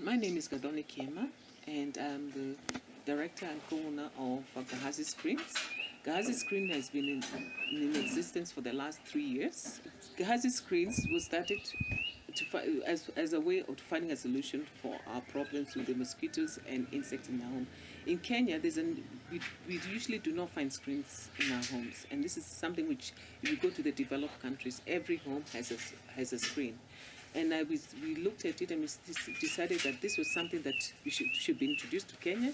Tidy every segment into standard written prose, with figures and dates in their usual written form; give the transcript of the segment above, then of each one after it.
My name is Gadone Kiema, and I'm the director and co-owner of Gahazi Screens. Gahazi Screen has been in existence for the last 3 years. Gahazi Screens was started as a way of finding a solution for our problems with the mosquitoes and insects in our home. In Kenya, we usually do not find screens in our homes, and this is something which, if you go to the developed countries, every home has a screen. And we looked at it and we decided that this was something that should be introduced to Kenya.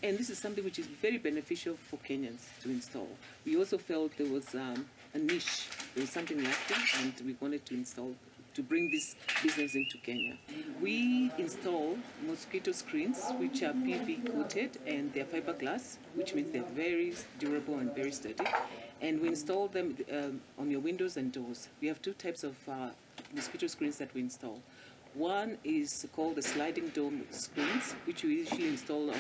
And this is something which is very beneficial for Kenyans to install. We also felt there was a niche, there was something lacking, and we wanted to bring this business into Kenya. We install mosquito screens which are PV coated and they're fiberglass, which means they're very durable and very sturdy. And we install them on your windows and doors. We have two types of mosquito screens that we install. One is called the sliding dome screens, which we usually install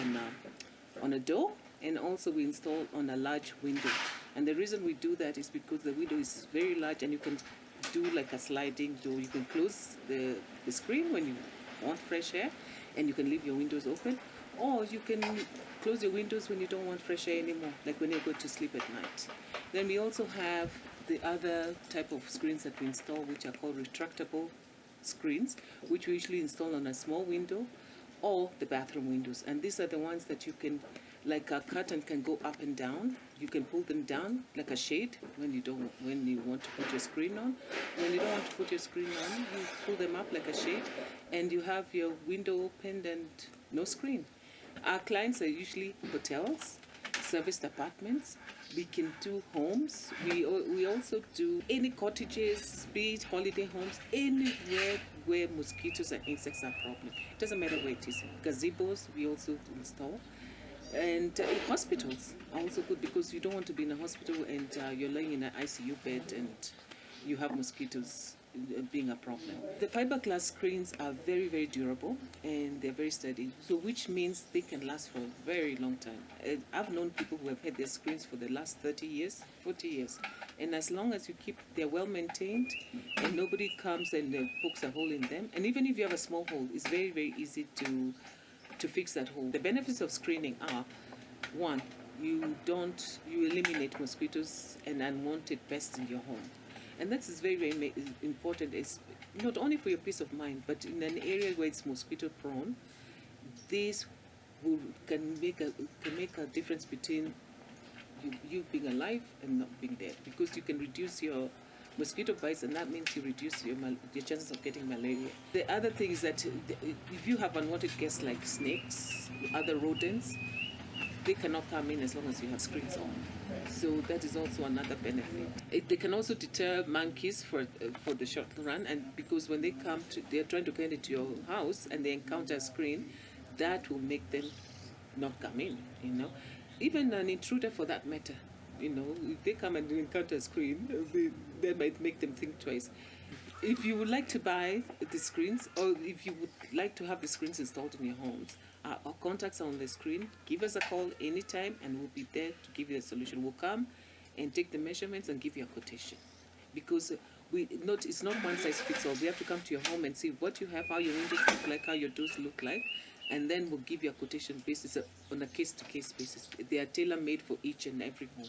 on a door, and also we install on a large window. And the reason we do that is because the window is very large and you can do like a sliding door. You can close the screen when you want fresh air, and you can leave your windows open, or you can close your windows when you don't want fresh air anymore, like when you go to sleep at night. Then we also have the other type of screens that we install, which are called retractable screens, which we usually install on a small window or the bathroom windows. And these are the ones that you can, like a curtain can go up and down. You can pull them down like a shade when you want to put your screen on. When you don't want to put your screen on, you pull them up like a shade, and you have your window opened and no screen. Our clients are usually hotels, serviced apartments. We can do homes. We also do any cottages, be it holiday homes, anywhere where mosquitoes and insects are a problem. It doesn't matter where it is. Gazebos we also install. And hospitals are also good, because you don't want to be in a hospital and you're laying in an ICU bed and you have mosquitoes being a problem. The fiberglass screens are very, very durable and they're very steady, so which means they can last for a very long time. I've known people who have had their screens for the last 30 years, 40 years, and as long as they're well maintained and nobody comes and pokes a hole in them, and even if you have a small hole, it's very, very easy to fix that hole. The benefits of screening are: one, you eliminate mosquitoes and unwanted pests in your home. And that is very, very important, is not only for your peace of mind, but in an area where it's mosquito prone. This can make a difference between you being alive and not being dead, because you can reduce your mosquito bites, and that means you reduce your chances of getting malaria. The other thing is that if you have unwanted guests like snakes, other rodents, they cannot come in as long as you have screens on. So that is also another benefit. They can also deter monkeys for the short run, and because when they're trying to get into your house and they encounter a screen, that will make them not come in. Even an intruder, for that matter. If they come and encounter a screen, that might make them think twice. If you would like to buy the screens, or if you would like to have the screens installed in your homes, our contacts are on the screen. Give us a call anytime and we'll be there to give you a solution. We'll come and take the measurements and give you a quotation. Because it's not one size fits all. We have to come to your home and see what you have, how your windows look like, how your doors look like, and then we'll give you a quotation basis on a case-to-case basis. They are tailor-made for each and every home.